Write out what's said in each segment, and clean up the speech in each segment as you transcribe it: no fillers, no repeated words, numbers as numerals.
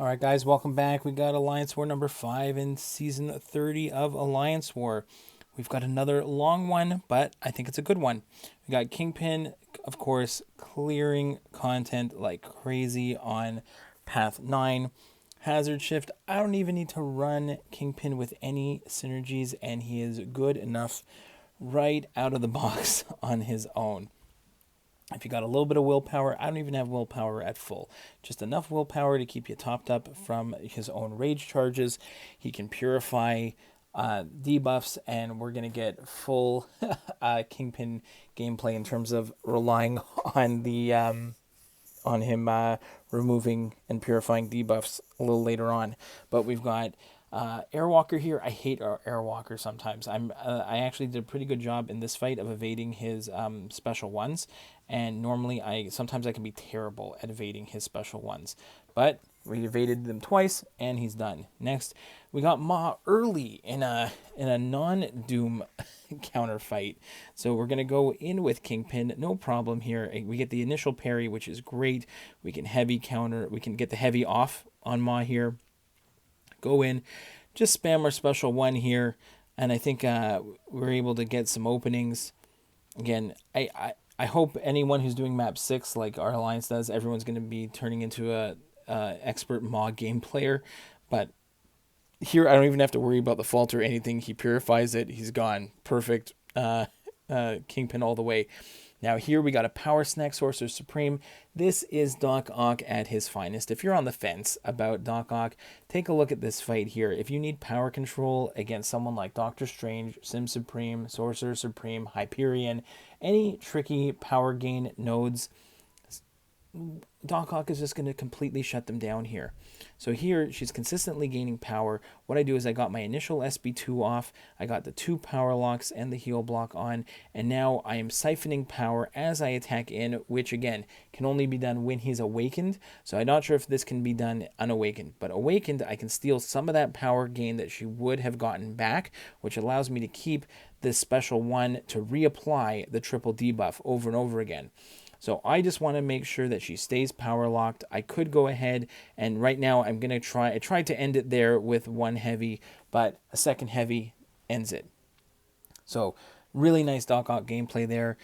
All right, guys, welcome back. We got Alliance War number 5 in season 30 of Alliance War. We've got another long one, but I think it's a good one. We got Kingpin, of course, clearing content like crazy on Path 9. Hazard Shift, I don't even need to run Kingpin with any synergies, and he is good enough right out of the box on his own. If you got a little bit of willpower, I don't even have willpower at full. Just enough willpower to keep you topped up from his own rage charges. He can purify debuffs, and we're going to get full Kingpin gameplay in terms of relying on the on him removing and purifying debuffs a little later on. But we've got Airwalker here. I hate Airwalker sometimes. I actually did a pretty good job in this fight of evading his special ones, and normally sometimes I can be terrible at evading his special ones, but we evaded them twice and he's done. Next, we got Ma early in a non-Doom counter fight, so we're gonna go in with Kingpin, no problem here. We get the initial parry, which is great. We can heavy counter. We can get the heavy off on Ma here. Go in, just spam our special one here, and I think we're able to get some openings. Again, I hope anyone who's doing map 6 like our alliance does, everyone's going to be turning into a expert Maw game player. But here I don't even have to worry about the fault or anything. He purifies it. He's gone. Perfect. Kingpin all the way. Now here we got a Power Snack Sorcerer Supreme. This is Doc Ock at his finest. If you're on the fence about Doc Ock, take a look at this fight here. If you need power control against someone like Doctor Strange, Sim Supreme, Sorcerer Supreme, Hyperion, any tricky power gain nodes, Doc Ock is just going to completely shut them down here. So here, she's consistently gaining power. What I do is I got my initial SB2 off, I got the 2 power locks and the heal block on, and now I am siphoning power as I attack in, which again, can only be done when he's awakened. So I'm not sure if this can be done unawakened, but awakened, I can steal some of that power gain that she would have gotten back, which allows me to keep this special one to reapply the triple debuff over and over again. So I just want to make sure that she stays power locked. I could go ahead, and right now I'm going to try. I tried to end it there with one heavy, but a second heavy ends it. So really nice Doc Ock gameplay there.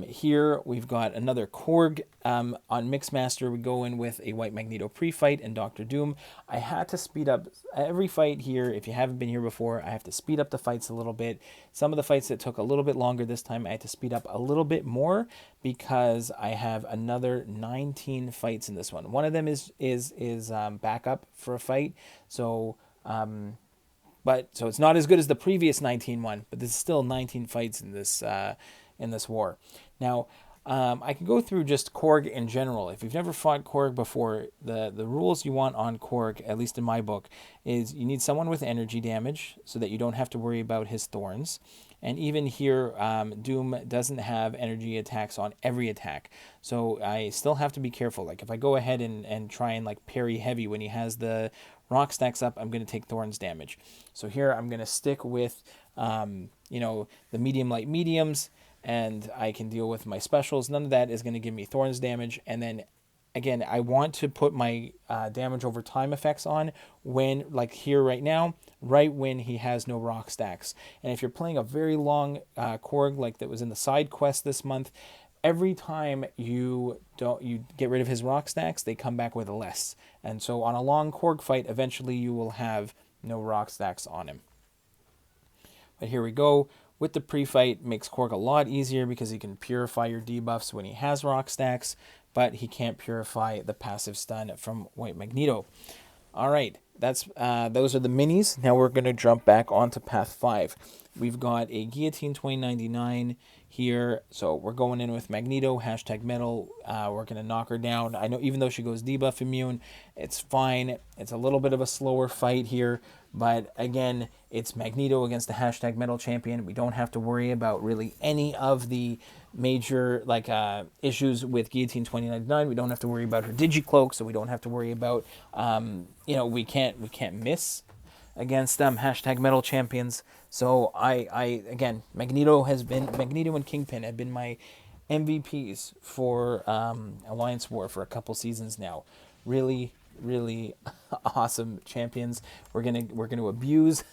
Here we've got another Korg. On Mixmaster, we go in with a White Magneto pre-fight and Doctor Doom. I had to speed up every fight here. If you haven't been here before, I have to speed up the fights a little bit. Some of the fights that took a little bit longer this time, I had to speed up a little bit more because I have another 19 fights in this one. One of them is backup for a fight, so so it's not as good as the previous 19 one, but there's still 19 fights in this war. Now, I can go through just Korg in general. If you've never fought Korg before, the rules you want on Korg, at least in my book, is you need someone with energy damage so that you don't have to worry about his thorns. And even here, Doom doesn't have energy attacks on every attack. So I still have to be careful. Like if I go ahead and try and like parry heavy when he has the rock stacks up, I'm going to take thorns damage. So here I'm going to stick with, the medium light mediums, and I can deal with my specials. None of that is going to give me thorns damage. And then again, I want to put my damage over time effects on when, like here right now, right when he has no rock stacks. And if you're playing a very long Korg like that was in the side quest this month, every time you get rid of his rock stacks, they come back with a less. And so on a long Korg fight, eventually you will have no rock stacks on him. But here we go. With the pre-fight, makes Korg a lot easier because he can purify your debuffs when he has rock stacks, but he can't purify the passive stun from White Magneto. All right, those are the minis. Now we're going to jump back onto Path 5. We've got a Guillotine 2099 here, so we're going in with Magneto, #metal. We're going to knock her down. I know even though she goes debuff immune, it's fine. It's a little bit of a slower fight here, but again, it's Magneto against the #metal champion. We don't have to worry about really any of the major issues with Guillotine 2099. We don't have to worry about her digicloak, so we don't have to worry about we can't miss against them #metal champions. So I again, Magneto and Kingpin have been my MVPs for Alliance War for a couple seasons now. Really really awesome champions. We're gonna abuse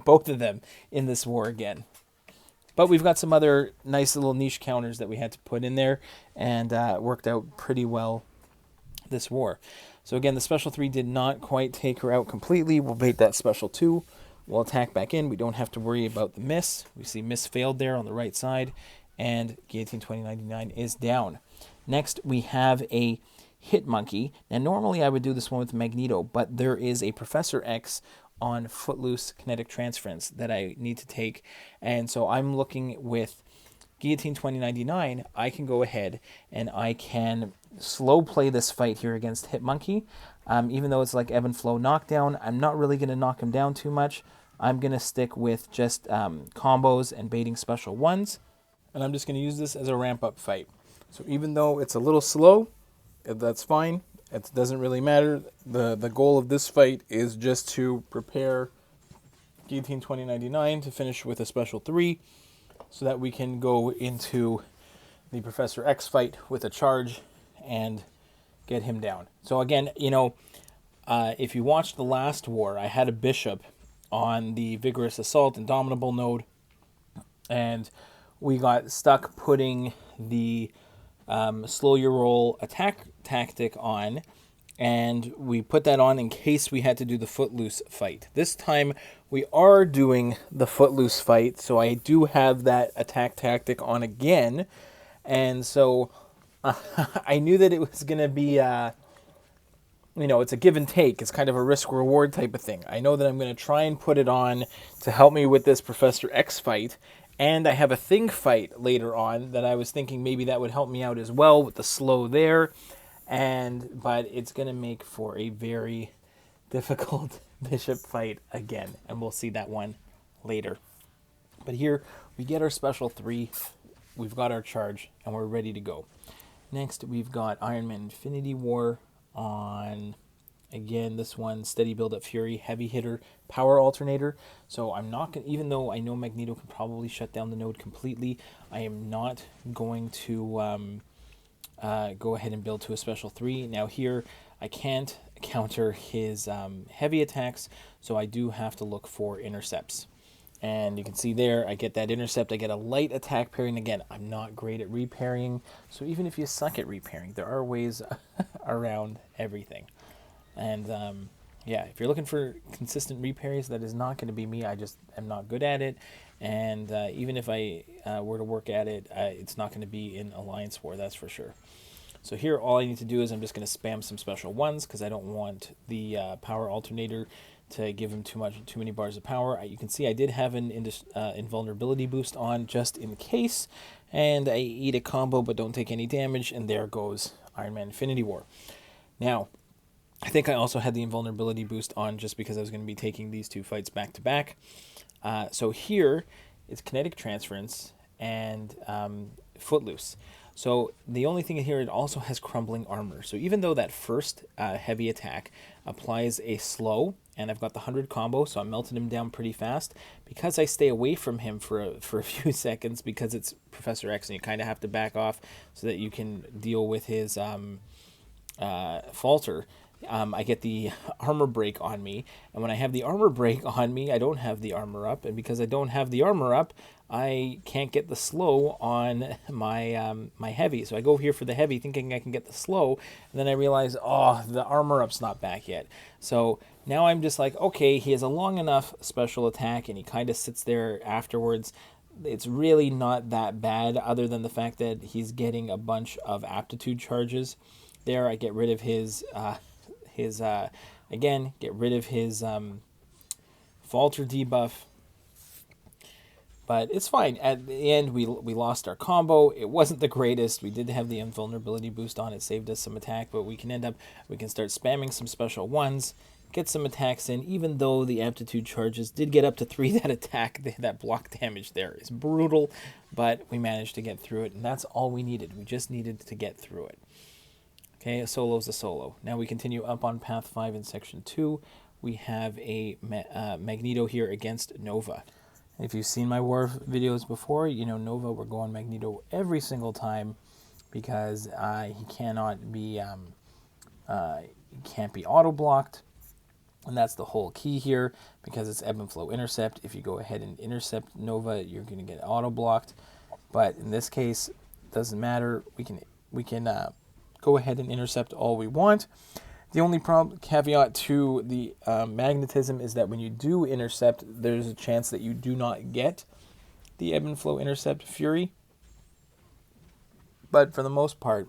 both of them in this war again. But we've got some other nice little niche counters that we had to put in there, and worked out pretty well this war. So again, the special 3 did not quite take her out completely. We'll bait that special 2. We'll attack back in. We don't have to worry about the miss. We see miss failed there on the right side, and Guillotine 2099 is down. Next, we have a Hit Monkey. Now, normally I would do this one with Magneto, but there is a Professor X on Footloose Kinetic Transference that I need to take, and so I'm looking with Guillotine 2099. I can go ahead and I can slow play this fight here against Hit Monkey. Even though it's like ebb and flow knockdown, I'm not really going to knock him down too much. I'm going to stick with just combos and baiting special 1s, and I'm just going to use this as a ramp-up fight. So even though it's a little slow, that's fine. It doesn't really matter. The goal of this fight is just to prepare Guillotine 2099 to finish with a special 3, so that we can go into the Professor X fight with a charge and get him down. So again, if you watched the last war, I had a bishop on the Vigorous Assault Indomitable node, and we got stuck putting the slow your roll attack tactic on, and we put that on in case we had to do the Footloose fight. This time we are doing the Footloose fight, so I do have that attack tactic on again, and so I knew that it was going to be, it's a give and take. It's kind of a risk-reward type of thing. I know that I'm going to try and put it on to help me with this Professor X fight, and I have a Thing fight later on that I was thinking maybe that would help me out as well with the slow there, but it's going to make for a very difficult bishop fight again, and we'll see that one later. But here we get our special 3, we've got our charge, and we're ready to go. Next, we've got Iron Man Infinity War on, again, this one, Steady Build Up Fury, Heavy Hitter, Power Alternator. So I'm not going to, even though I know Magneto can probably shut down the node completely, I am not going to go ahead and build to a special 3. Now here, I can't counter his heavy attacks, so I do have to look for intercepts. And you can see there, I get that intercept, I get a light attack parry, and again, I'm not great at reparrying, so even if you suck at reparrying, there are ways around everything. And if you're looking for consistent reparries, that is not going to be me. I just am not good at it, and even if I were to work at it, it's not going to be in Alliance War, that's for sure. So here, all I need to do is I'm just going to spam some special 1s, because I don't want the Power Alternator to give him too many bars of power. You can see I did have an invulnerability boost on just in case, and I eat a combo but don't take any damage, and there goes Iron Man Infinity War. Now, I think I also had the invulnerability boost on just because I was going to be taking these 2 fights back to back. So here, it's Kinetic Transference and Footloose. So the only thing here, it also has Crumbling Armor. So even though that first heavy attack applies a slow, and I've got the 100 combo, so I'm melting him down pretty fast, because I stay away from him for a few seconds, because it's Professor X, and you kind of have to back off so that you can deal with his falter. I get the armor break on me, and when I have the armor break on me, I don't have the armor up, and because I don't have the armor up, I can't get the slow on my my heavy. So I go here for the heavy thinking I can get the slow, and then I realize, the armor up's not back yet. So now I'm just like, okay, he has a long enough special attack, and he kind of sits there afterwards. It's really not that bad, other than the fact that he's getting a bunch of aptitude charges. There, I get rid of his again, get rid of his falter debuff. But it's fine. At the end, we lost our combo. It wasn't the greatest. We did have the invulnerability boost on. It saved us some attack, but we can start spamming some special 1s, get some attacks in, even though the aptitude charges did get up to 3. That attack, that block damage there is brutal, but we managed to get through it, and that's all we needed. We just needed to get through it. Okay, a solo's a solo. Now we continue up on Path 5 in Section 2. We have a Magneto here against Nova. If you've seen my war videos before, you know Nova, we're going Magneto every single time, because he cannot be it can't be auto-blocked. And that's the whole key here, because it's ebb and flow intercept. If you go ahead and intercept Nova, you're going to get auto-blocked. But in this case, it doesn't matter. We can go ahead and intercept all we want. The only caveat to the magnetism is that when you do intercept, there's a chance that you do not get the ebb and flow intercept Fury. But for the most part,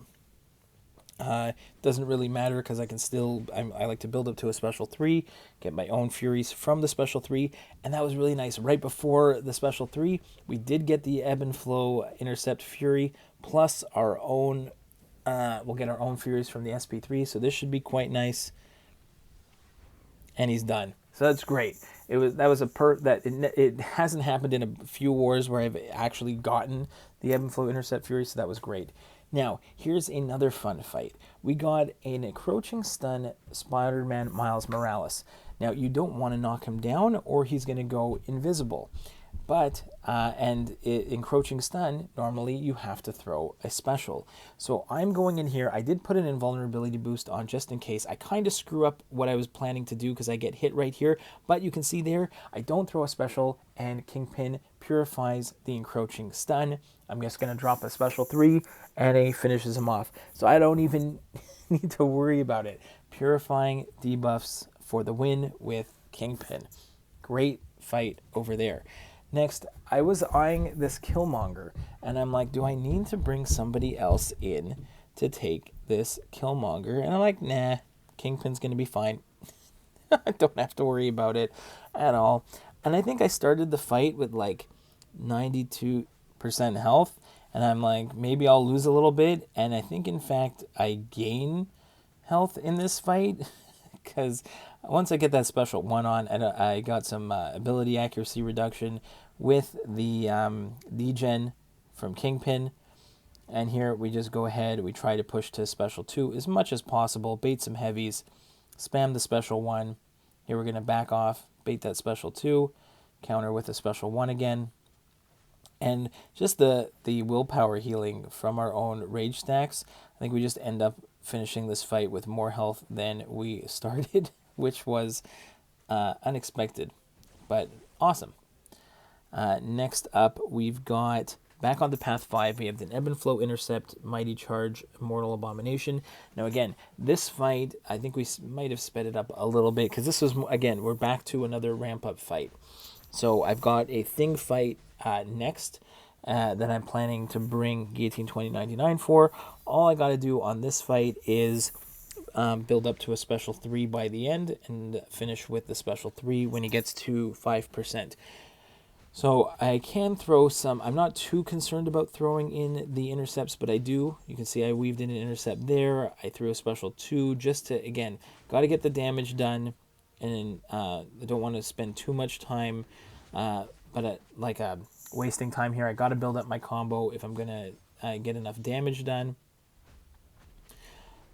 it doesn't really matter, because I can still, I like to build up to a special 3, get my own Furies from the special 3, and that was really nice. Right before the special 3, we did get the ebb and flow intercept Fury, plus our own, we'll get our own Furies from the SP3, so this should be quite nice. And he's done. So that's great. That was a perk that it hasn't happened in a few wars where I've actually gotten the ebb and flow intercept Fury, so that was great. Now, here's another fun fight. We got an encroaching stun Spider-Man Miles Morales. Now, you don't want to knock him down, or he's going to go invisible. But, encroaching stun, normally you have to throw a special. So I'm going in here. I did put an invulnerability boost on just in case. I kind of screw up what I was planning to do because I get hit right here. But you can see there, I don't throw a special, and Kingpin purifies the encroaching stun. I'm just going to drop a special 3, and he finishes him off. So I don't even need to worry about it. Purifying debuffs for the win with Kingpin. Great fight over there. Next, I was eyeing this Killmonger, and I'm like, do I need to bring somebody else in to take this Killmonger? And I'm like, nah, Kingpin's going to be fine. I don't have to worry about it at all. And I think I started the fight with like 92% health, and I'm like, maybe I'll lose a little bit. And I think, in fact, I gain health in this fight, because once I get that special 1 on, and I got some ability accuracy reduction with the degen from Kingpin. And here we just go ahead, we try to push to special 2 as much as possible, bait some heavies, spam the special 1. Here we're going to back off, bait that special 2, counter with a special 1 again. And just the willpower healing from our own rage stacks, I think we just end up finishing this fight with more health than we started, which was unexpected, but awesome. Next up, we've got, back on the Path 5, we have the Ebb and Flow Intercept, Mighty Charge, Immortal Abomination. Now again, this fight, I think we might have sped it up a little bit, because this was, again, we're back to another ramp-up fight. So I've got a Thing fight next that I'm planning to bring Guillotine 2099 for. All I got to do on this fight is build up to a special 3 by the end, and finish with the special 3 when he gets to 5%. So I can throw some. I'm not too concerned about throwing in the intercepts, but I do. You can see I weaved in an intercept there. I threw a special 2 just to, again, got to get the damage done, and I don't want to spend too much time, wasting time here. I got to build up my combo if I'm going to get enough damage done.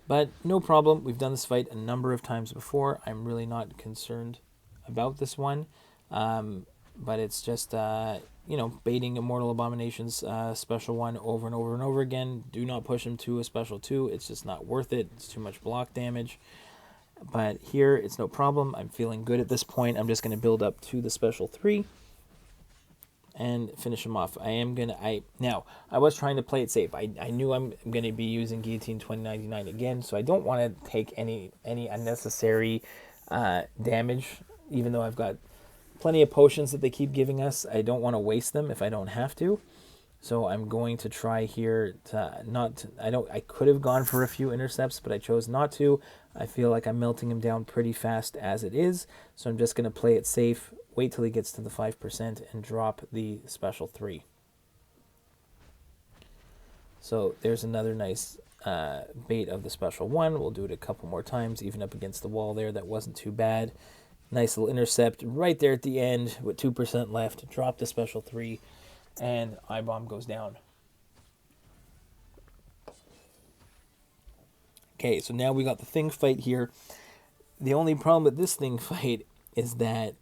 But no problem. We've done this fight a number of times before. I'm really not concerned about this one. But it's just, baiting Immortal Abomination's special 1 over and over and over again. Do not push him to a special 2. It's just not worth it. It's too much block damage. But here, it's no problem. I'm feeling good at this point. I'm just going to build up to the special 3 and finish him off. Now, I was trying to play it safe. I knew I'm going to be using Guillotine 2099 again, so I don't want to take any unnecessary damage, even though I've got plenty of potions that they keep giving us. I don't want to waste them if I don't have to. So I'm going to try here to I could have gone for a few intercepts, but I chose not to. I feel like I'm melting him down pretty fast as it is. So I'm just going to play it safe, wait till he gets to the 5%, and drop the special 3. So there's another nice bait of the special 1. We'll do it a couple more times, even up against the wall there. That wasn't too bad. Nice little intercept right there at the end with 2% left. Drop the special 3, and I-Bomb goes down. Okay, so now we got the Thing fight here. The only problem with this Thing fight is that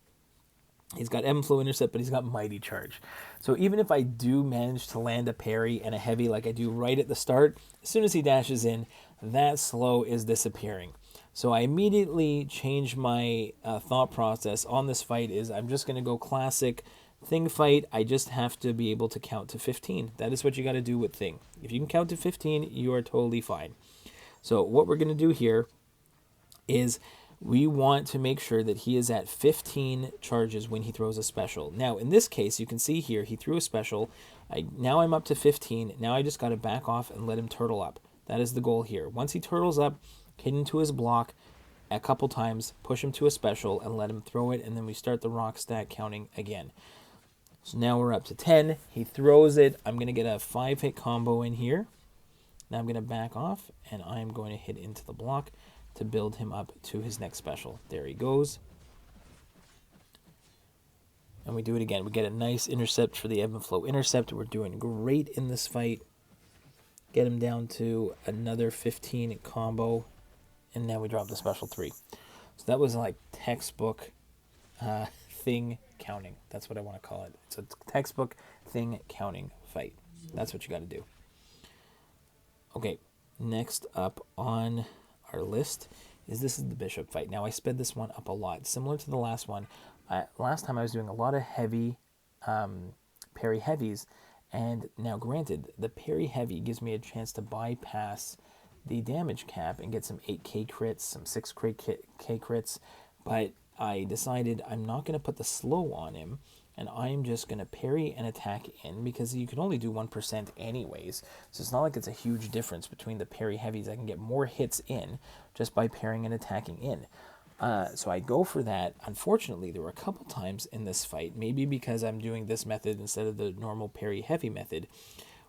He's got ebb and flow intercept, but he's got mighty charge. So even if I do manage to land a parry and a heavy like I do right at the start, as soon as he dashes in, that slow is disappearing. So I immediately change my thought process on this fight is I'm just going to go classic Thing fight. I just have to be able to count to 15. That is what you got to do with Thing. If you can count to 15, you are totally fine. So what we're going to do here is we want to make sure that he is at 15 charges when he throws a special. Now, in this case, you can see here, he threw a special. Now I'm up to 15. Now I just got to back off and let him turtle up. That is the goal here. Once he turtles up, hit into his block a couple times, push him to a special, and let him throw it, and then we start the rock stack counting again. So now we're up to 10. He throws it. I'm going to get a 5-hit combo in here. Now I'm going to back off, and I'm going to hit into the block to build him up to his next special. There he goes. And we do it again. We get a nice intercept for the ebb and flow intercept. We're doing great in this fight. Get him down to another 15 combo. And now we drop the special 3. So that was like textbook Thing counting. That's what I want to call it. It's a textbook Thing counting fight. That's what you got to do. Okay, next up on our list is this is the bishop fight. Now I sped this one up a lot, similar to the last one. Last time I was doing a lot of heavy parry heavies, and now granted, the parry heavy gives me a chance to bypass the damage cap and get some 8k crits, some 6k crits, but I decided I'm not going to put the slow on him, and I'm just going to parry and attack in, because you can only do 1% anyways, so it's not like it's a huge difference between the parry heavies. I can get more hits in just by parrying and attacking in. So I go for that. Unfortunately, there were a couple times in this fight, maybe because I'm doing this method instead of the normal parry heavy method,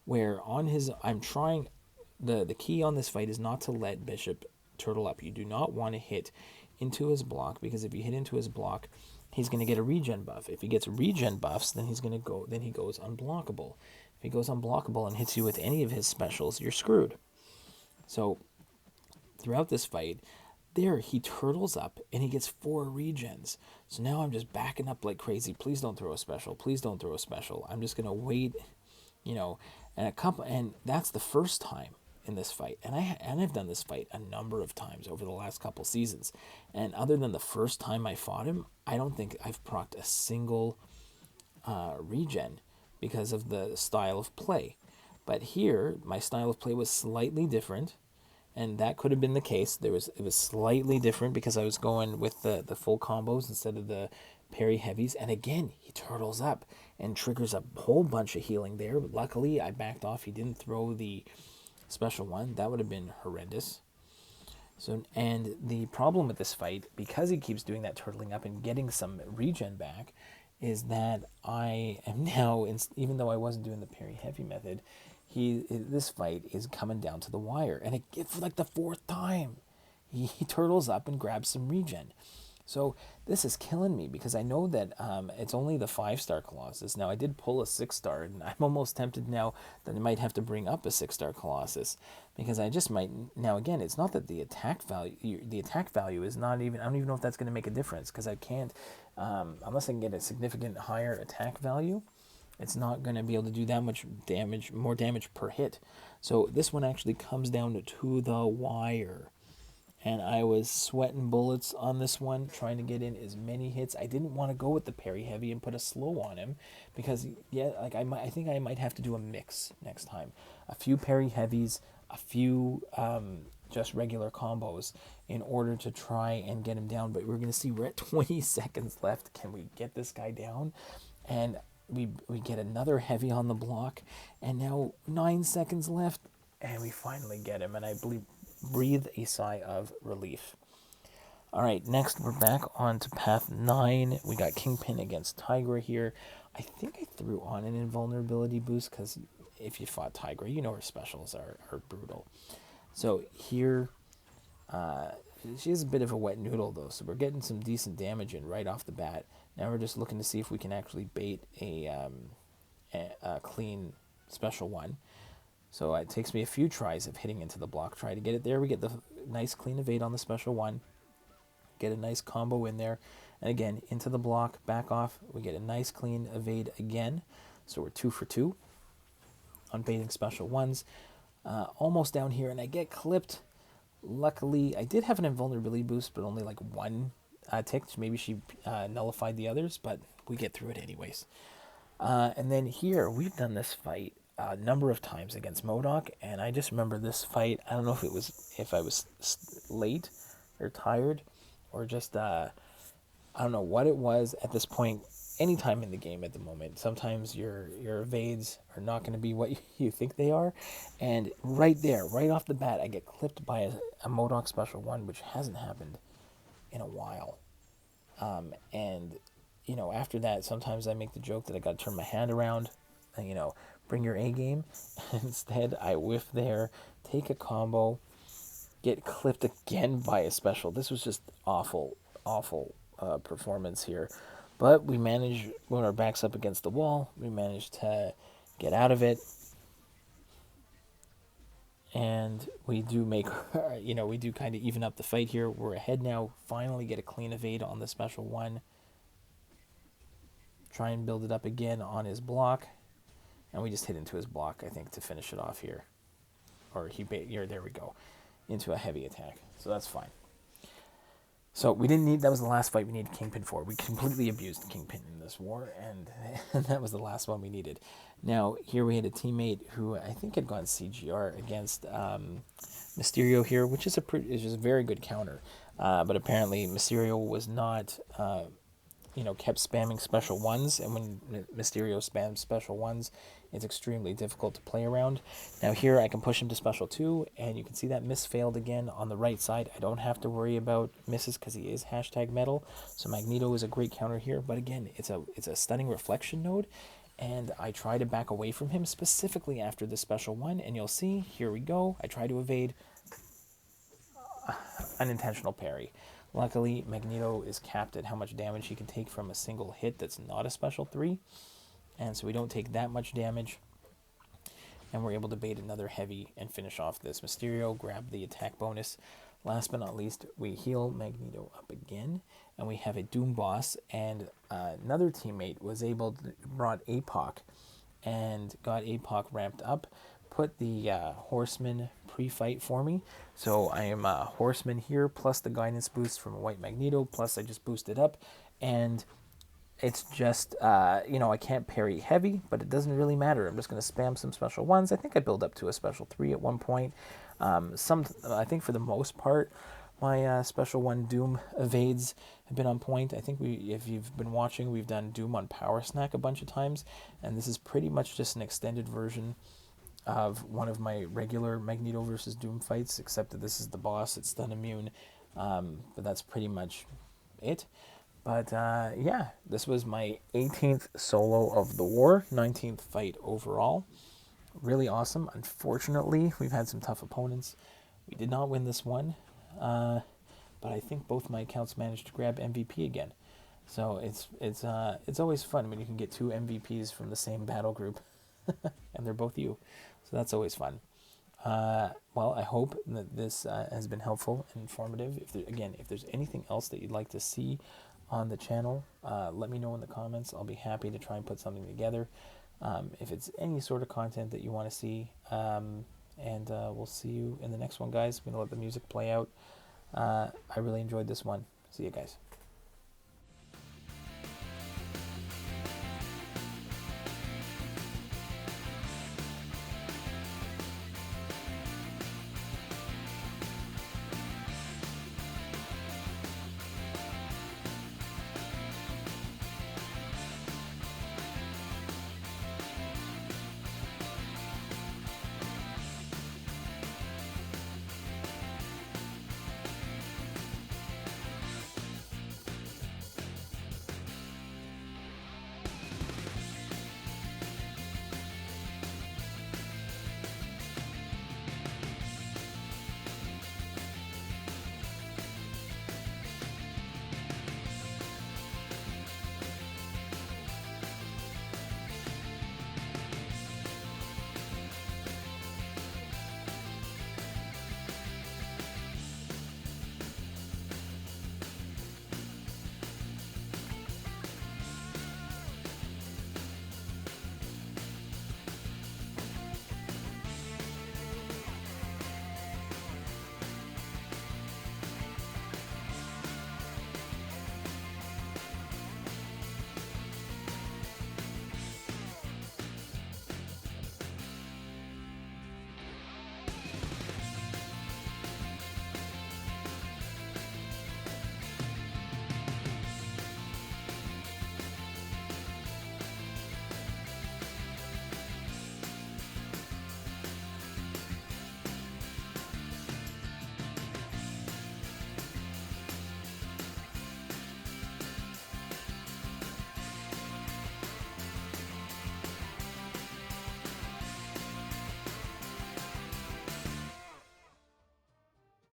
where on his, I'm trying, the key on this fight is not to let Bishop turtle up. You do not want to hit into his block, because if you hit into his block, he's going to get a regen buff. If he gets regen buffs, then he goes unblockable. If he goes unblockable and hits you with any of his specials, you're screwed. So throughout this fight, there he turtles up and he gets 4 regens. So now I'm just backing up like crazy. Please don't throw a special. Please don't throw a special. I'm just going to wait, and that's the first time in this fight, and I've done this fight a number of times over the last couple seasons, and other than the first time I fought him, I don't think I've procced a single regen because of the style of play. But here, my style of play was slightly different, and that could have been the case. It was slightly different because I was going with the full combos instead of the parry heavies, and again, he turtles up and triggers a whole bunch of healing there. But luckily, I backed off. He didn't throw the special one. That would have been horrendous. So, and the problem with this fight, because he keeps doing that turtling up and getting some regen back, is that I am now, even though I wasn't doing the parry heavy method, this fight is coming down to the wire, and for like the 4th time, he turtles up and grabs some regen. So this is killing me, because I know that it's only the 5-star Colossus. Now I did pull a 6-star, and I'm almost tempted now that I might have to bring up a 6-star Colossus, because I just might. Now again, it's not that the attack value is not even. I don't even know if that's going to make a difference, because I can't unless I can get a significant higher attack value. It's not going to be able to do that much damage, more damage per hit. So this one actually comes down to the wire. And I was sweating bullets on this one, trying to get in as many hits. I didn't want to go with the parry heavy and put a slow on him, because I think I might have to do a mix next time. A few parry heavies, a few just regular combos in order to try and get him down. But we're going to see, we're at 20 seconds left. Can we get this guy down? And we get another heavy on the block, and now 9 seconds left, and we finally get him, and I breathe a sigh of relief. All right, next we're back on to path 9. We got Kingpin against Tigra here. I think I threw on an invulnerability boost, because if you fought Tigra, you know her specials are brutal. So here, she is a bit of a wet noodle though, so we're getting some decent damage in right off the bat. Now we're just looking to see if we can actually bait a clean special one. So it takes me a few tries of hitting into the block, try to get it there. We get the nice clean evade on the special one, get a nice combo in there, And again, into the block, back off. We get a nice clean evade again. So we're 2 for 2 on baiting special ones. Almost down here, and I get clipped. Luckily, I did have an invulnerability boost, but only like one ticked. Maybe she nullified the others, but we get through it anyways. And then here, we've done this fight a number of times against MODOK, and I just remember this fight. I don't know if I was late or tired or just I don't know what it was at this point. Anytime in the game at the moment, sometimes your evades are not going to be what you think they are, and right there, right off the bat, I get clipped by a MODOK special one, which hasn't happened in a while. And after that, sometimes I make the joke that I got to turn my hand around, and, bring your A game. Instead, I whiff there, take a combo, get clipped again by a special. This was just awful, awful performance here. But we managed, when our back's up against the wall, we managed to get out of it. And we do make, we do kind of even up the fight here. We're ahead now, finally get a clean evade on the special one. Try and build it up again on his block. And we just hit into his block, I think, to finish it off here. Or there we go, into a heavy attack. So that's fine. So we didn't need, that was the last fight we needed Kingpin for. We completely abused Kingpin in this war, and that was the last one we needed. Now, here we had a teammate who I think had gone CGR against Mysterio here, which is a very good counter. But apparently Mysterio was not, kept spamming special ones, and when Mysterio spams special ones, it's extremely difficult to play around. Now here I can push him to special 2, and you can see that miss failed again on the right side. I don't have to worry about misses because he is #metal. So Magneto is a great counter here, but again, it's a stunning reflection node, and I try to back away from him specifically after the special one, and you'll see, here we go, I try to evade, unintentional parry. Luckily, Magneto is capped at how much damage he can take from a single hit that's not a special 3. And so we don't take that much damage. And we're able to bait another heavy and finish off this. Mysterio, grab the attack bonus. Last but not least, we heal Magneto up again. And we have a Doom boss. And another teammate was able to brought APOC and got APOC ramped up. Put the Horseman pre-fight for me. So I am a Horseman here, plus the guidance boost from a White Magneto, plus I just boosted up. And it's just, I can't parry heavy, but it doesn't really matter. I'm just going to spam some special ones. I think I build up to a special 3 at one point. I think for the most part, my special 1 Doom evades have been on point. I think if you've been watching, we've done Doom on Power Snack a bunch of times, and this is pretty much just an extended version of one of my regular Magneto versus Doom fights, except that this is the boss, it's stun immune, but that's pretty much it. But yeah, this was my 18th solo of the war, 19th fight overall. Really awesome. Unfortunately, we've had some tough opponents. We did not win this one, but I think both my accounts managed to grab MVP again. So it's always fun when you can get 2 MVPs from the same battle group, and they're both you. So that's always fun. Well, I hope that this has been helpful and informative. If there's anything else that you'd like to see on the channel, let me know in the comments. I'll be happy to try and put something together. If it's any sort of content that you want to see, and we'll see you in the next one, guys. I'm going to let the music play out. I really enjoyed this one. See you guys.